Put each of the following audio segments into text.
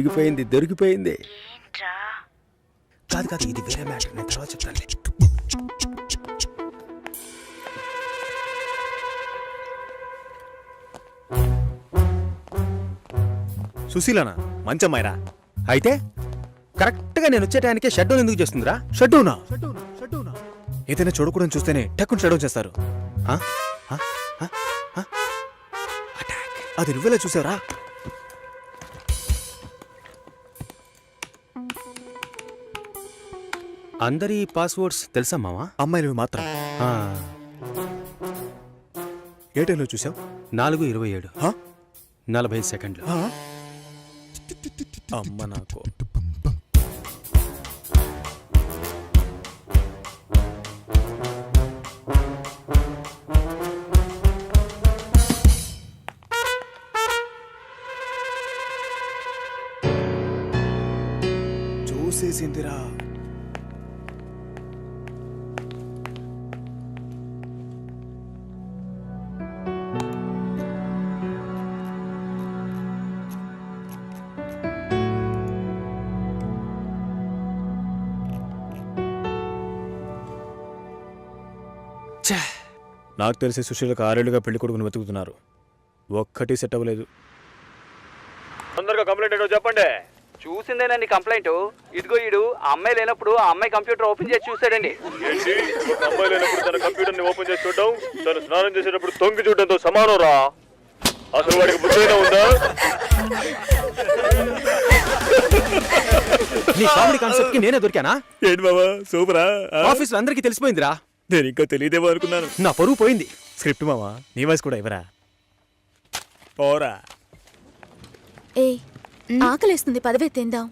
దొరికిపోయింది దొరికిపోయింది. కాదు కాదు, ఇది వేరే మ్యాటర్, నేను తర్వాత చెప్తాను. సుశీలనా? మంచమ్మాయిరా. అయితే కరెక్ట్గా నేను వచ్చే టైంకే షట్ డౌన్ ఎందుకు చేస్తుందిరా? షట్ డౌనా? ఏదైనా చూడకూడదని చూస్తేనే టక్కుని షట్ డౌన్ చేస్తారు. అది నువ్వెలా చూసావరా? అందరి పాస్వర్డ్స్ తెలుసా మావా? అమ్మాయిలు మాత్రం. ఏ టైంలో చూసావు? 4:27 40 సెకండ్లు. అమ్మ నాకు. చూసేసిందిరా. నాకు తెలిసి సుశీలకు 6 ఏళ్లుగా పెళ్లి కొడుకుని వెతుకుతున్నారు. ఒక్కటి సెట్ అవ్వలేదు. తొందరగా కంప్లైంట్ ఏంటో చెప్పండి. చూసిందేనండి కంప్లైంట్. ఇదిగో ఈడు ఆ అమ్మాయి లేనప్పుడు ఆ అమ్మాయి కంప్యూటర్ ఓపెన్ చేసి చూసాడండి. ఏంటి? ఒక అమ్మాయి లేనప్పుడు తన కంప్యూటర్ ని ఓపెన్ చేసి చూడడం, తను స్నానం చేసేటప్పుడు తొంగి చూడడంతో సమానం రా. అసలు వాడికి బుద్ధైనా ఉందా? నీ కామెడీ కాన్సెప్ట్ కి నేనే దొరికానా? ఏంటి బాబా సూపరా? ఆఫీస్ లో అందరికీ తెలిసిపోయిందిరా. నేను ఇంకా తెలియదేమో అనుకున్నాను. నా పరువు పోయింది. స్క్రిప్ట్ మావా, నీ వాయిస్ కూడా ఇవ్వరా? పోరా. ఏ ఆకలేస్తుంది, పదవే తిందాం.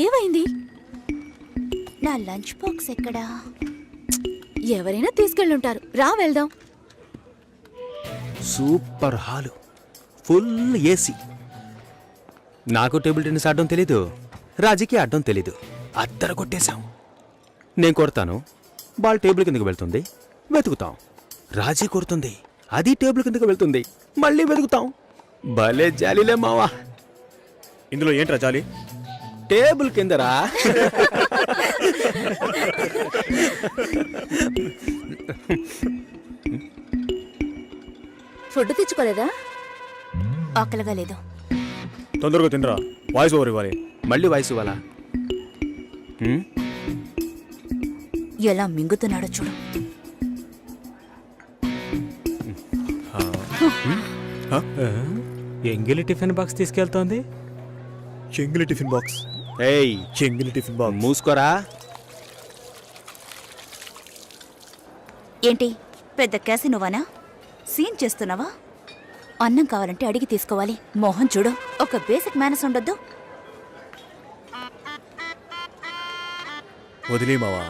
ఏమైంది? నా లంచ్ బాక్స్ ఎక్కడా? ఎవరైనా తీసుకెళ్ళుంటారు, రా వెళ్దాం. Super hall, full AC. నాకు టేబుల్ టెన్నిస్ ఆడడం తెలీదు, రాజీకి ఆడడం తెలీదు. అద్దరు కొట్టేశాం. నేను కొడతాను, బాల్ టేబుల్ కిందకి వెళ్తుంది, వెతుకుతాం. రాజీ కొడుతుంది, అది టేబుల్ కిందకి వెళ్తుంది, మళ్ళీ వెతుకుతాం. భలే జాలీలే మావా. ఇందులో ఏంట్రా జాలి? టేబుల్ కిందరా. ఫుడ్ తెచ్చుకోలేదా? ఆకలిగా లేదు. తొందరగా తినరా, వాయిస్ ఓవర్ ఇవ్వాలి. మళ్ళీ వాయిస్ ఇవ్వాలా? ఎలా మింగుతున్నాడో చూడు. ఎంగిలి టిఫిన్ బాక్స్ తీసుకెళ్తోంది. చెంగిలి టిఫిన్ బాక్స్. ఏయ్, చెంగిలి టిఫిన్ బాక్స్. మూసుకోరా. ఏంటి పెద్ద క్యాసినోవానా? సీన్ చేస్తున్నావా? అన్నం కావాలంటే అడిగి తీసుకోవాలి. మోహన్ చూడు, ఒక బేసిక్ మేనస్ ఉండొద్దు. వదిలే మావా.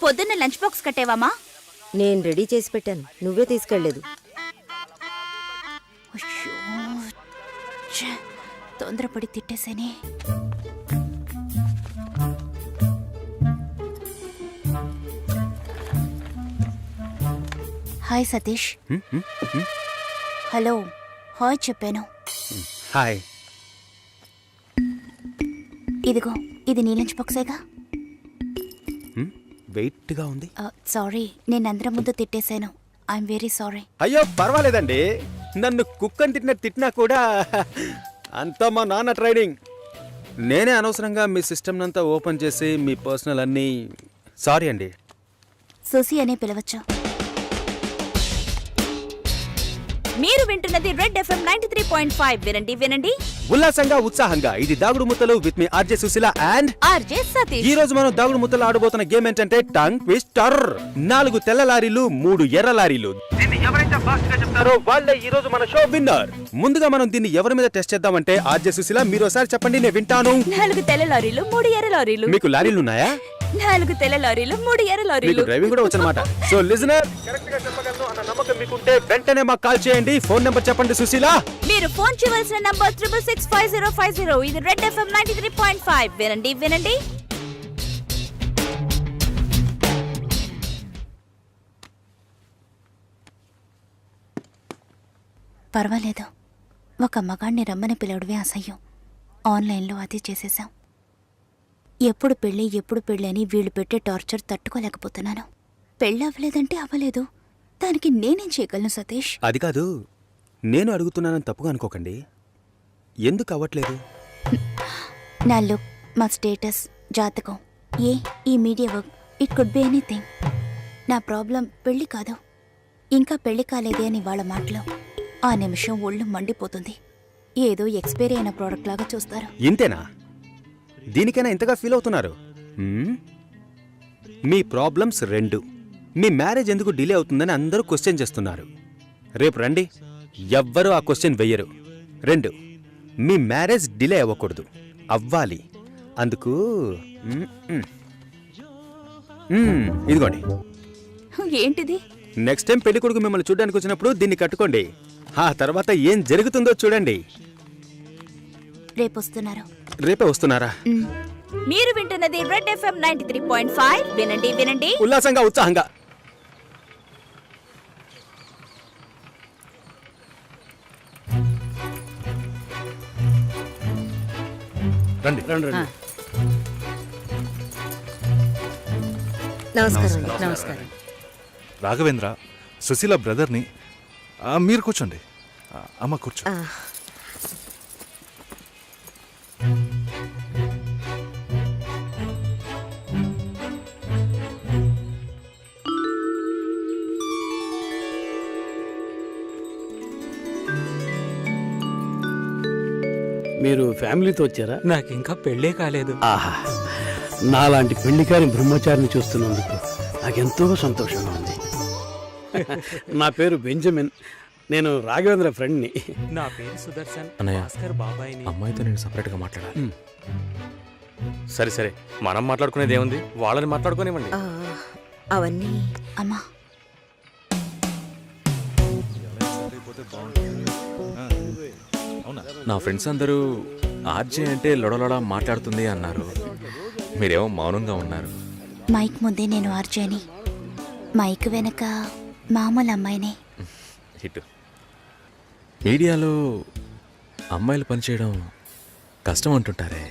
పొద్దున్న లంచ్ బాక్స్ కట్టేవామా? నేను రెడీ చేసి పెట్టాను, నువ్వే తీసుకెళ్లేదు. తొందరపడి తిట్టేసేనే. హాయ్ సతీష్. హలో, హాయ్ చెప్పాను. హాయ్. ఇదిగో, ఇది నీ లంచ్ బాక్సేగా? వెయిట్గా ఉంది. సారీ, నేను అందరం ముందు తిట్టేశాను. I'm very sorry. అయ్యో పర్వాలేదండి, నన్ను కుక్కని తిట్టినా కూడా అంతా మా నాన్న ట్రైనింగ్. నేనే అనవసరంగా మీ సిస్టమ్ అంతా ఓపెన్ చేసి మీ పర్సనల్ అన్నీ. సారీ అండి. సోసి అనే పిలవచ్చు. మీరు వింటున్నది రెడ్ ఎఫ్ఎం 93.5. వినండి వినండి ఉల్లాసంగా ఉత్సాహంగా. ఇది దాగుడు ముత్తలు with me RJ Sushila and RJ Satish. ఈ రోజు మనం దాగుడు ముత్తలు ఆడబోతున్న గేమ్ ఏంటంటే టంగ్ ట్విస్టర్. 4 తెల్ల లారీలు, 3 ఎర్ర లారీలు. దీన్ని ఎవరైతే ఫాస్ట్ గా చెప్తారో వాళ్ళే ఈ రోజు మన షో విన్నర్. ముందుగా మనం దీన్ని ఎవరి మీద టెస్ట్ చేద్దామంటే ఆర్జే సుశీల మీరు ఒకసారి చెప్పండి, నేను వింటాను. 4 తెల్ల లారీలు, 3 ఎర్ర లారీలు. మీకు లారీలు ఉన్నాయా? 4 తెల్ల లారీలు 3 ఎర్ర మీకు లారీలు. డ్రైవింగ్ కూడా వచ్చనమాట. సో లిజనర్, కరెక్ట్ గా చెప్పగలను అన్న నమ్మకం మీకుంటే వెంటనే మాకు కాల్ చేయండి. ఫోన్ నెంబర్ చెప్పండి సుశీల. మీరు ఫోన్ చేయవలసిన నంబర్ 6665050. ఇది రెడ్ ఎఫ్ఎం 93.5. వినండి వినండి. పర్వాలేదు, ఒక మగాణ్ణి రమ్మని పిలవడమే అసహ్యం. ఆన్లైన్లో అది చేసేసాం. ఎప్పుడు పెళ్ళి అని వీళ్ళు పెట్టే టార్చర్ తట్టుకోలేకపోతున్నాను. పెళ్ళి అవ్వలేదంటే అవ్వలేదు, దానికి నేనేం చేయగలను సతీష్? అది కాదు, నేను అడుగుతున్నానని తప్పుగా అనుకోకండి. ఎందుకు అవ్వట్లేదు? నా లుక్, మా స్టేటస్, జాతకం, ఈ media work, it could be anything. నా ప్రాబ్లం పెళ్లి కాదు, ఇంకా పెళ్లి కాలేదే అని వాళ్ళ మాటలు. ఆ నిమిషం ఒళ్ళు మండిపోతుంది. ఏదో ఎక్స్పైరీ అయిన ప్రోడక్ట్ లాగా చూస్తారు. ఇంతేనా? దీనికైనా ఇంతగా ఫీల్ అవుతున్నారు? మీ ప్రాబ్లమ్స్ 2. మీ మ్యారేజ్ ఎందుకు డిలే అవుతుందని అందరూ క్వశ్చన్ చేస్తున్నారు. రేపు రండి, ఎవ్వరూ ఆ క్వశ్చన్ వెయ్యరు. 2, మీ మ్యారేజ్ డిలే అవ్వకూడదు, అవ్వాలి. అందుకు ఇదిగోండి. ఏంటిది? నెక్స్ట్ టైం పెళ్లి కొడుకు మిమ్మల్ని చూడడానికి వచ్చినప్పుడు దీన్ని కట్టుకోండి. ఆ తర్వాత ఏం జరుగుతుందో చూడండి. రేపొస్తున్నారు. రేపే వస్తున్నారా? మీరు వింటున్నది రెడ్ ఎఫ్ఎం 93.5. వినండి వినండి. ఉల్లాసంగా, ఉత్సాహంగా. రండి రండి రండి. నమస్కారం. నమస్కారం. రాఘవేంద్ర, సుశీల బ్రదర్ని. మీరు కూర్చోండి. అమ్మ కూర్చో. ఆ, మీరు ఫ్యామిలీతో వచ్చారా? నాకు ఇంకా పెళ్ళే కాలేదు. ఆహా, నాలాంటి పెళ్లికారి బ్రహ్మచారిని చూస్తున్నందుకు నాకెంతో సంతోషంగా ఉంది. నా పేరు బెంజమిన్. నేను రాఘవేంద్ర ఫ్రెండ్ని. నా పేరు సుదర్శన్. అన్నయ్య, భాస్కర్ బాబాయ్ని. అమ్మాయితో నేను సపరేట్గా మాట్లాడాలి. సరే సరే, మనం మాట్లాడుకునేది ఏముంది, వాళ్ళని మాట్లాడుకోనివ్వండి. ఆ, అవన్నీ అమ్మా, నా ఫ్రెండ్స్ అందరూ ఆర్జే అంటే లొడలొడ మాట్లాడుతుంది అన్నారు. మీరేమో మౌనంగా ఉన్నారు. మైక్ ముందే నేను ఆర్జేని, మైక్ వెనక మామూలు అమ్మాయిని. హిట్. మీడియాలో అమ్మాయిలు పనిచేయడం కష్టం అంటుంటారే.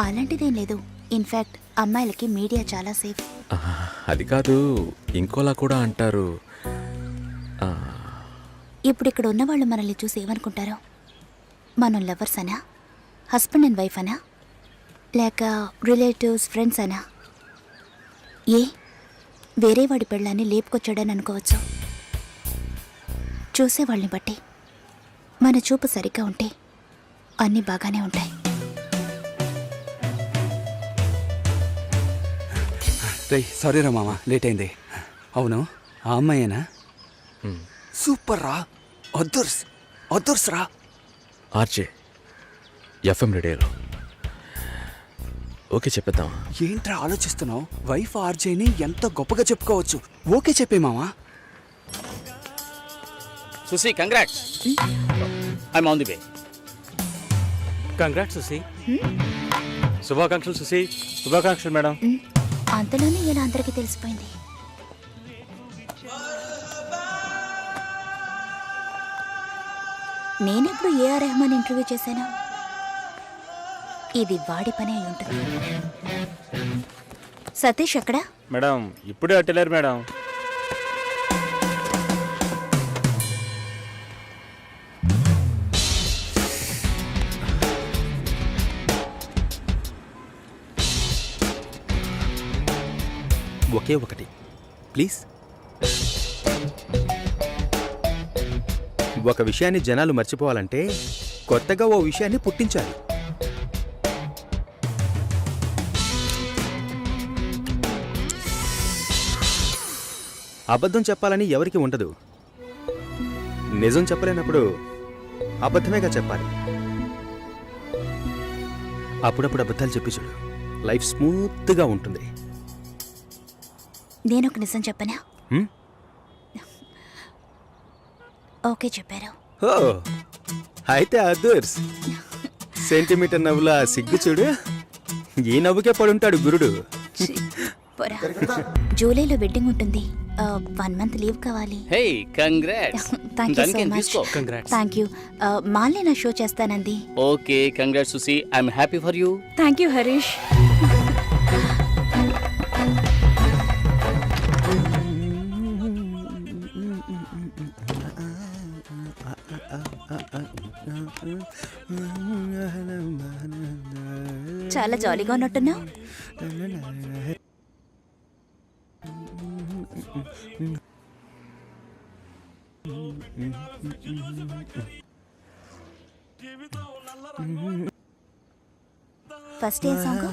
అలాంటిదేం లేదు. ఇన్ఫాక్ట్ అమ్మాయిలకి మీడియా చాలా సేఫ్. అది కాదు, ఇంకోలా కూడా అంటారు. ఇప్పుడు ఇక్కడ ఉన్నవాళ్ళు మనల్ని చూసి ఏమనుకుంటారో? మనం లవర్స్ అనా, హస్బెండ్ అండ్ వైఫ్ అనా, లేక రిలేటివ్స్, ఫ్రెండ్స్ అనా? వేరే వాడి పెళ్ళాన్ని లేపుకొచ్చాడని అనుకోవచ్చు. చూసేవాళ్ళని బట్టి మన చూపు సరిగ్గా ఉంటే అన్నీ బాగానే ఉంటాయి. సారీ రా మామ, లేట్ అయింది. అవును, ఆ అమ్మాయేనా? సూపర్ రా, అదర్స్ రా. ఆర్జే ఎఫ్ఎం రేడియోలో. ఓకే చెప్పేద్దాం. ఏంట్రా ఆలోచిస్తున్నావు? వైఫ్ ఆర్జేని ఎంత గొప్పగా చెప్పుకోవచ్చు. ఓకే చెప్పే మామా. Susi, congrats. I'm on the way. Congrats Susi. శుభాకాంక్షలు సుశీ. శుభాకాంక్షలు మేడం. అంతలోనే ఇలా అందరికీ తెలిసిపోయింది. నేనెప్పుడు ఏఆర్ రెహమాన్ ఇంటర్వ్యూ చేశాను? ఇది వాడి పని అయి ఉంటుంది. సతీష్ ఎక్కడా? మేడం ఇప్పుడే అట్టలేరు మేడం. ఒకే ఒకటి ప్లీజ్. ఒక విషయాన్ని జనాలు మర్చిపోవాలంటే కొత్తగా ఓ విషయాన్ని పుట్టించాలి. అబద్ధం చెప్పాలని ఎవరికి ఉండదు. నిజం చెప్పలేనప్పుడు అబద్ధమేగా చెప్పాలి. అప్పుడప్పుడు అబద్ధాలు చెప్పి చూడు, లైఫ్ స్మూత్గా ఉంటుంది. నేను ఒక నిజం చెప్పనా? హ్మ్? ఓకే చెప్పారు. ఓ అయితే అదర్స్ సెంటీమీటర్ నవ్వుల సిగ్గు చూడు, ఈ నవ్వుకే పడుంటాడు గురుడు. పోరా. జూలైలో వెడ్డింగ్ ఉంటుంది. 1 month లీవ్ కావాలి. Hey congrats. Thank you so దానికేం మచ్. తీసుకో. Thank you. మాల్ని నా షో చేస్తానంది. Okay congrats Susi, I'm happy for you. Thank you Harish. చాలా జాలీగా ఉన్నట్టున్నావు. ఫస్ట్ ఏ సాంగ్?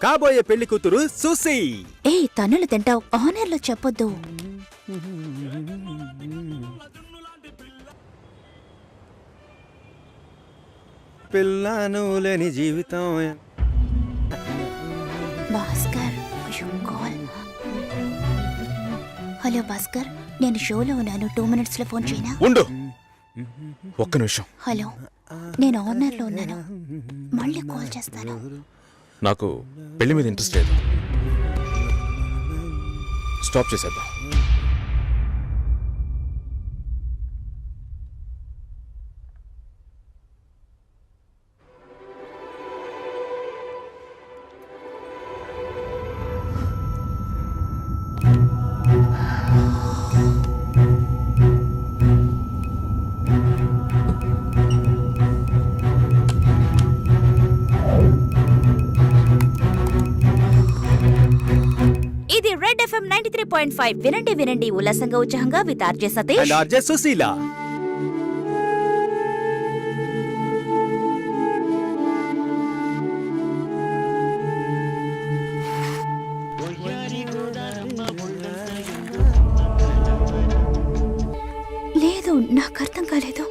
కాబోయే పెళ్లి కూతురు సుసి. ఏ తన్నులు తింటావు, ఆనర్లో చెప్పొద్దు. పిల్లను లేని జీవితం. భాస్కర్ కాల్. హలో భాస్కర్, నేను షోలో ఉన్నాను. 2 minutes లో ఫోన్ చేయనా? ఉండు ఒక్క నిమిషం. హలో, నేను ఆనర్లో ఉన్నాను. మళ్ళీ కాల్ చేస్తాను. నాకు పెళ్లి మీద ఇంట్రెస్ట్ లేదు. స్టాప్ చేసేద్దాం. ఇది రెడ్ FM 93.5. వినండి వినండి ఉల్లాసంగా ఉత్సాహంగా with RJ Satish and RJ Sushila. లేదు, నాకు అర్థం కాలేదు.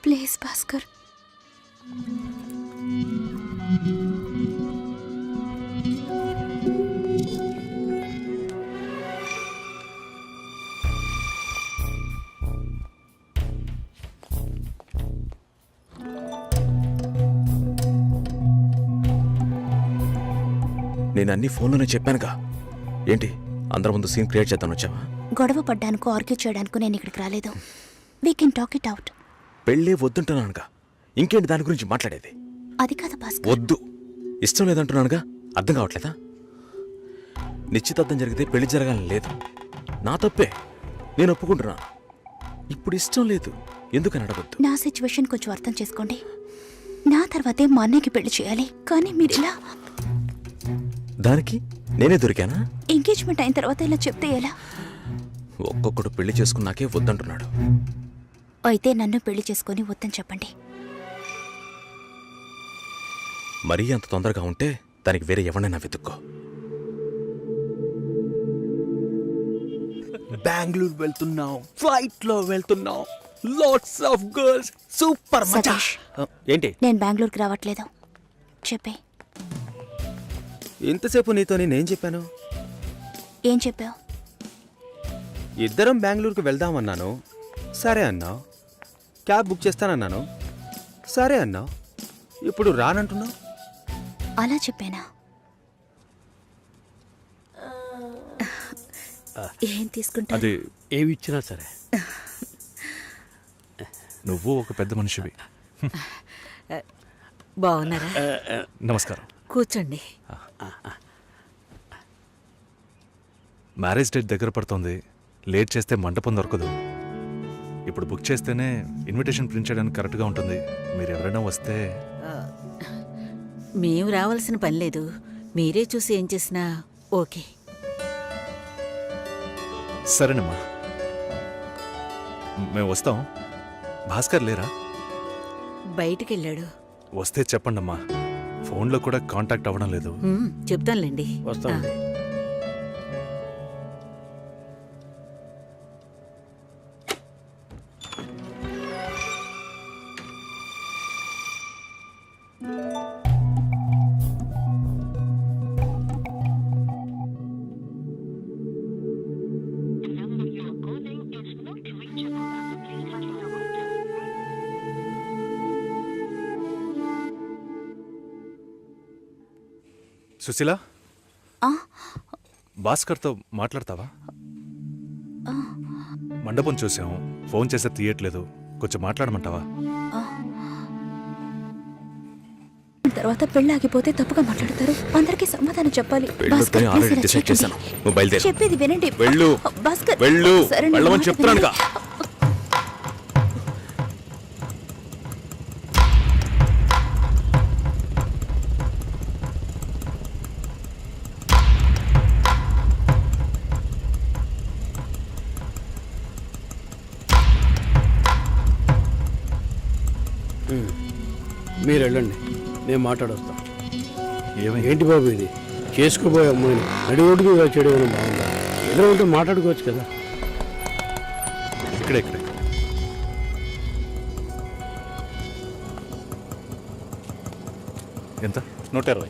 ప్లీజ్ భాస్కర్. నేను అన్ని ఫోన్లోనే చెప్పానుగా. ఏంటి అందరి ముందు సీన్ క్రియేట్ చేద్దాం వచ్చావా? గొడవ పడ్డానుకో, ఆర్గ్యూ చేయడానికో నేను ఇక్కడికి రాలేదు. We can talk it out. పెళ్ళే వద్దుంటున్నానుగా, ఇంకేంటి దాని గురించి మాట్లాడేది? అది కాదు భాస్కర్. వద్దు, ఇష్టం లేదంటున్నానుగా. అర్థం కావట్లేదా? నిశ్చితార్థం జరిగితే పెళ్లి జరగాలని లేదు. నా తప్పే, నేను ఒప్పుకుంటున్నా. ఇప్పుడు ఇష్టం లేదు, ఎందుకని అడగొద్దు. నా సిచ్యువేషన్ కొంచెం అర్థం చేసుకోండి. నా తర్వాతే మా అన్నయ్యకి పెళ్లి చేయాలి, కానీ మీరు ఇలా. దానికి నేనే దొరికానా? ఎంగేజ్మెంట్ అయిన తర్వాత ఇలా చెప్తే ఎలా? ఒక్కొక్కడు పెళ్లి చేసుకున్నాకే వద్దంటున్నాడు. అయితే నన్ను పెళ్లి చేసుకొని వద్దని చెప్పండి. మరీ అంత తొందరగా ఉంటే దానికి వేరే ఎవరినైనా వెతుక్కో. బెంగళూరు వెళ్తున్నాం, ఫ్లైట్ లో వెళ్తున్నాం, లాట్స్ ఆఫ్ గర్ల్స్, సూపర్ మచా. సతీష్. ఏంటి? నేను బెంగళూరుకి రావట్లేదు. చెప్పే. ఇంతసేపు నీతో నేనేం చెప్పాను? ఏం చెప్పావు? ఇద్దరం బెంగళూరుకు వెళ్దామన్నాను, సరే అన్నావు. క్యాబ్ బుక్ చేస్తానన్నాను, సరే అన్నావు. ఇప్పుడు రానంటున్నావు. అలా చెప్పానా? ఏం తీసుకుంటా? అది ఏమి ఇచ్చినా సరే. నువ్వు ఒక పెద్ద మనిషివి. బాగున్నారా? నమస్కారం. కూర్చోండి. మ్యారేజ్ డేట్ దగ్గర పడుతోంది. లేట్ చేస్తే మంటపం దొరకదు. ఇప్పుడు బుక్ చేస్తేనే ఇన్విటేషన్ ప్రింట్ చేయడానికి కరెక్ట్గా ఉంటుంది. మీరు ఎవరైనా వస్తే. మేము రావాల్సిన పని లేదు, మీరే చూసి ఏం చేసినా ఓకే. బయటికెళ్ళాడు. వస్తే చెప్పండమ్మా. ఫోన్లో కూడా కాంటాక్ట్ అవ్వడం లేదు. చెప్తానులేండి. వస్తాను. సుశీల, ఆ, భాస్కర్తో మాట్లాడతావా? మండపం చూసాం, ఫోన్ చేస్తే తీయట్లేదు. కొంచెం మాట్లాడమంటావా? తర్వాత పెళ్ళి ఆగిపోతే తప్పుగా మాట్లాడతారు. అందరికీ సమాధానం చెప్పాలి. భాస్కర్, ఆల్రెడీ please ఇలా డిసైడ్ చేయకండి. చేశాను. నువ్వు బయలుదేరు. చెప్పేది వినండి. వెళ్ళు. భాస్కర్, వెళ్ళు. సరే, నా వెళ్ళమని మాట చెప్తున్నానుగా. వినండి. మీరు వెళ్ళండి, నేను మాట్లాడొస్తాను. ఏమైంది? ఏంటి బాబు ఇది? చేసుకోబోయే అమ్మాయిని నడి ఒడ్డుకు చేయడం బాగుందా? ఎదురు ఉంటే మాట్లాడుకోవచ్చు కదా. ఇక్కడే ఇక్కడే. ఎంత? 120.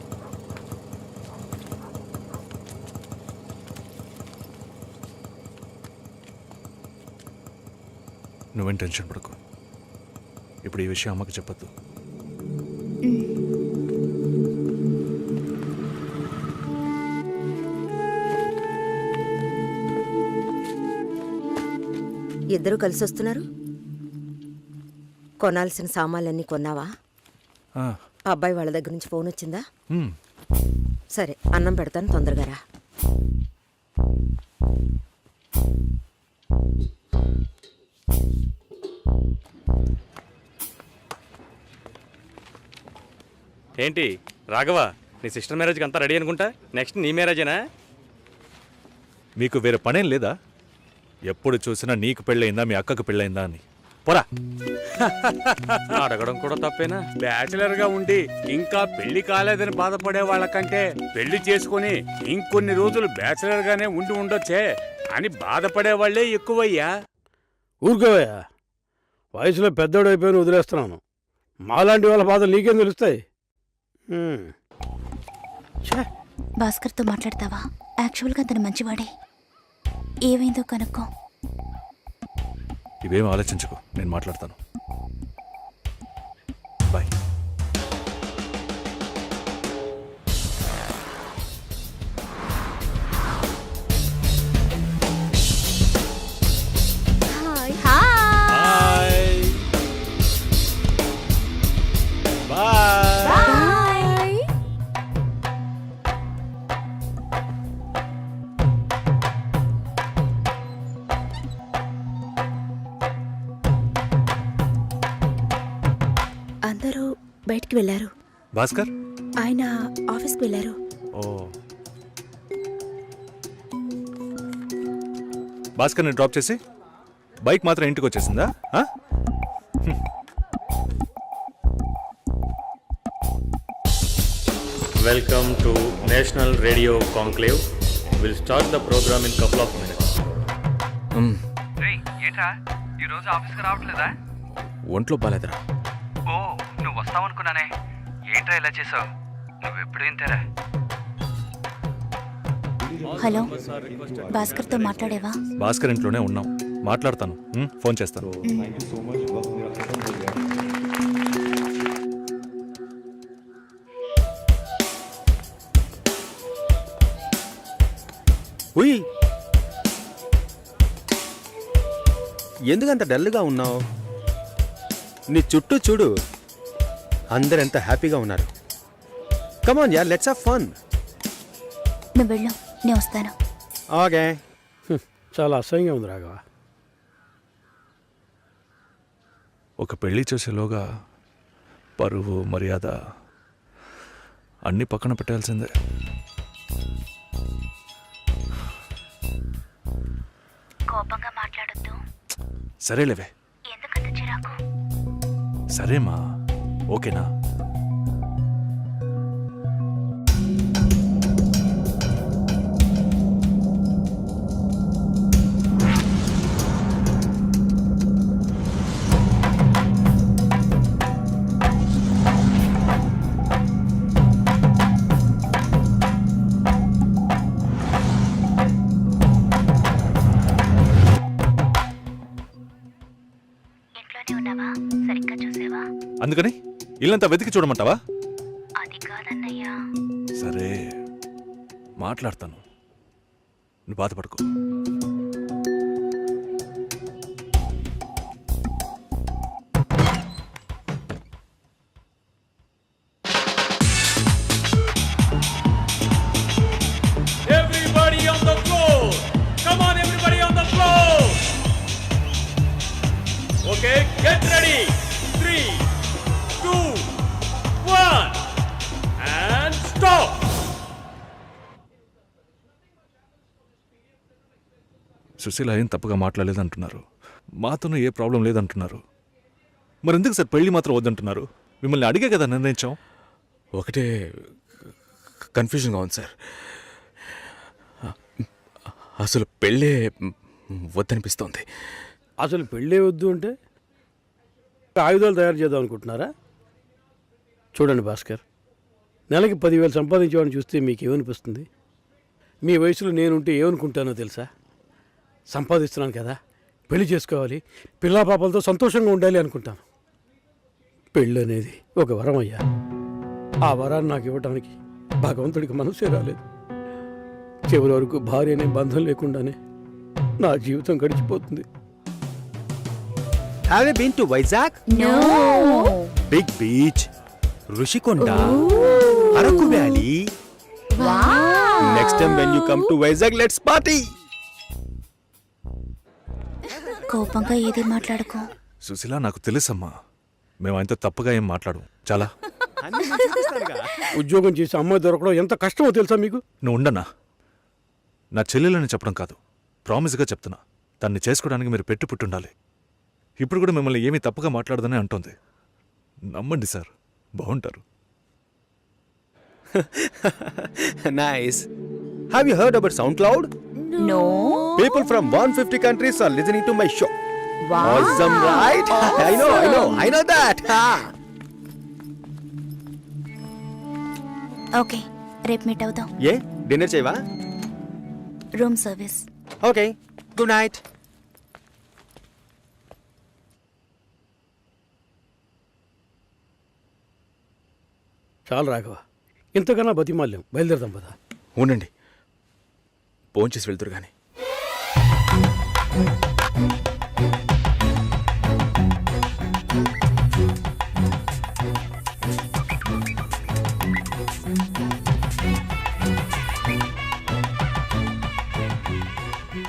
నువ్వేం టెన్షన్ పడకు. ఇప్పుడు ఈ విషయం అమ్మకి చెప్పొద్దు. ఇద్దరు కలిసి వస్తున్నారు. కొనాల్సిన సామాన్లన్నీ కొన్నావా? ఆ, అబ్బాయి వాళ్ళ దగ్గర నుంచి ఫోన్ వచ్చిందా? ఉమ్, సరే, అన్నం పెడతాను, తొందరగా రా. ఏంటి రాఘవ, నీ సిస్టర్ మ్యారేజ్కి అంతా రెడీ అనుకుంటా. నెక్స్ట్ నీ మ్యారేజేనా? మీకు వేరే పనేం లేదా? ఎప్పుడు చూసినా నీకు పెళ్ళయిందా, మీ అక్కకు పెళ్ళయిందా అని. పోరా. అడగడం కూడా తప్పేనా? బ్యాచిలర్ గా ఉండి ఇంకా పెళ్లి కాలేదని బాధపడే వాళ్ళకంటే పెళ్లి చేసుకుని ఇంకొన్ని రోజులు బ్యాచిలర్ గానే ఉండి ఉండొచ్చే అని బాధపడే వాళ్ళే ఎక్కువయ్యా. ఊరుకోవయ్యా, వయసులో పెద్దోడు అయిపోయి వదిలేస్తున్నాను. మాలాంటి వాళ్ళ బాధలు నీకేం తెలుస్తాయి? భాస్కర్తో మాట్లాడతావా? యాక్చువల్గా అతను మంచివాడే. ఏమైందో కనుక్కో. ఇవేం ఆలోచించకు, నేను మాట్లాడతాను. బాయ్. అందరూ బయటికి వెళ్ళారు. భాస్కర్? ఆయన ఆఫీస్కి వెళ్ళారు. ఓ, భాస్కర్ని డ్రాప్ చేసి బైక్ మాత్రం ఇంటికి వచ్చేసిందా? ఆ? Welcome to National Radio Conclave. We'll start the program in couple of minutes. ఏంట్రా ఈరోజు ఆఫీస్కి రావట్లేదా? ఒంట్లో బాలేదురా. ఓ, నువ్వు వస్తావనుకున్నానే. ఏంట్రా ఇలా చేసావు? నువ్వెప్పుడు ఇంతేరా? హలో, భాస్కర్తో మాట్లాడేవా? భాస్కర్ ఇంట్లోనే ఉన్నాం, మాట్లాడతాను. ఫోన్ చేస్తాను. ఉయ్, ఎందుకంత డల్గా ఉన్నావు? నీ చుట్టూ చూడు, అందరు ఎంత హ్యాపీగా ఉన్నారు. కమాన్ యార్, లెట్స్ హావ్ ఫన్. నువ్వు వెళ్ళు, నేను వస్తాను. ఓకే. చాలా అసహ్యంగా ఉంది రాఘవ. ఒక పెళ్లి చేసేలోగా పరువు, మర్యాద అన్నీ పక్కన పెట్టాల్సిందే. కోపంగా మాట్లాడొద్దు. సరేలేవే. ఎందుకంత చిరాకు? సరేమా, ఓకేనా? ఇంట్లోనే ఉన్నావా? సరిగ్గా చూసావా? అందుకని ఇల్లంతా వెతికి చూడమంటావా? అది కాదన్నయ్యా. సరే, మాట్లాడతాను. నువ్వు బాధపడుకో. Everybody on the floor! Come on, everybody on the floor! Okay, get ready! 3, 2, 1, and stop! Susheela ఏం తప్పుగా మాట్లాడలేదంటున్నారు. మాతోనూ ఏ ప్రాబ్లం లేదంటున్నారు. మరెందుకు సార్ పెళ్లి మాత్రం వద్దంటున్నారు? మిమ్మల్ని అడిగే కదా నిర్ణయించాం. ఒకటే కన్ఫ్యూజన్గా ఉంది సార్. అసలు పెళ్ళే వద్దనిపిస్తోంది. అసలు పెళ్ళే వద్దు అంటే ఆయుధాలు తయారు చేద్దాం అనుకుంటున్నారా? చూడండి భాస్కర్, నెలకి 10,000 సంపాదించేవాడిని చూస్తే మీకు ఏమనిపిస్తుంది? మీ వయసులో నేనుంటే ఏమనుకుంటానో తెలుసా? సంపాదిస్తున్నాను కదా, పెళ్లి చేసుకోవాలి, పిల్లా పాపలతో సంతోషంగా ఉండాలి అనుకుంటాను. పెళ్ళి అనేది ఒక వరం అయ్యా. ఆ వరాన్ని నాకు ఇవ్వడానికి భగవంతుడికి మనసే రాలేదు. చివరి వరకు భార్య అనే బంధం లేకుండానే నా జీవితం గడిచిపోతుంది. Have you been to Vizag? No. Big beach, Rushikonda, Araku Valley. Wow. Next time when you come to Vizag, let's party. కోపంగా ఏది మాట్లాడుకో. సుశీల, నాకు తెలుసమ్మా, మేము ఆయనతో తప్పుగా ఏం మాట్లాడు. చాలా ఉద్యోగం చేసి అమ్మాయి దొరకడం ఎంత కష్టమో తెలుసా మీకు? నువ్వు ఉండనా? నా చెల్లెలని చెప్పడం కాదు, ప్రామిస్గా చెప్తున్నా. తన్ని చేసుకోవడానికి మీరు పెట్టి పుట్టుండాలి. ఇప్పుడు కూడా మిమ్మల్ని ఏమీ తప్పుగా మాట్లాడదని అంటోంది. నమ్మండి సార్, బాగుంటారు. Nice. Have you heard about SoundCloud? No. People from 150 countries are listening to my show. Wow. Awesome, right? I know that. Ha. Okay, రేపు మీట్ అవుదాం. ఏ డిన్నర్ చేయవా? Room service. Okay, good night. చాలు రాఘవ, ఇంతకన్నా బతిమాల్యం. బయలుదేరదాం పదా. ఉండండి, భోంచేసి వెళ్తురు కానీ.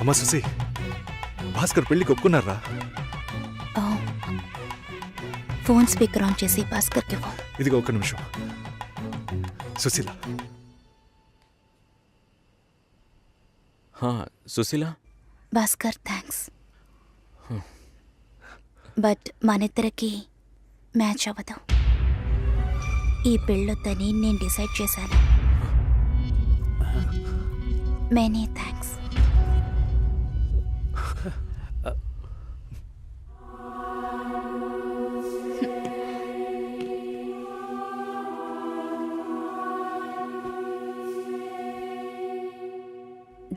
అమ్మా సుశీ, భాస్కర్ పెళ్లికి ఒప్పుకున్నారా? ఫోన్ స్పీకర్ ఆన్ చేసి భాస్కర్కి ఫోన్. ఇదిగో ఒక్క నిమిషం. సుశీల, సుశీల. భాస్కర్, థ్యాంక్స్. బట్ మనిద్దరికి మ్యాచ్ అవ్వదు. ఈ పెళ్ళొద్దని నేను డిసైడ్ చేశాను. Many thanks.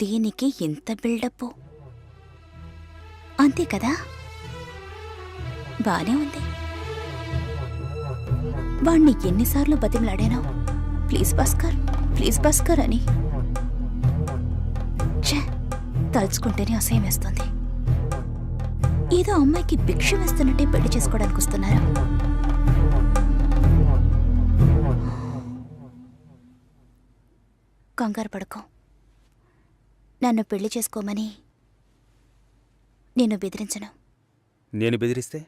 దీనికి ఎంత బిల్డప్, అంతే కదా? బానే ఉంది. వాణ్ణి ఎన్నిసార్లు బతిమలాడాను, ప్లీజ్ భాస్కర్, ప్లీజ్ భాస్కర్ అని. ఛే, తలుచుకుంటేనే అసహ్యం వేస్తుంది. ఏదో అమ్మాయికి భిక్ష వేస్తున్నట్టే పెళ్లి చేసుకోవడానికి వస్తున్నారు. కంగారు పడుకో. నన్ను పెళ్లి చేసుకోమని నేను బెదిరించను. నేను బెదిరిస్తే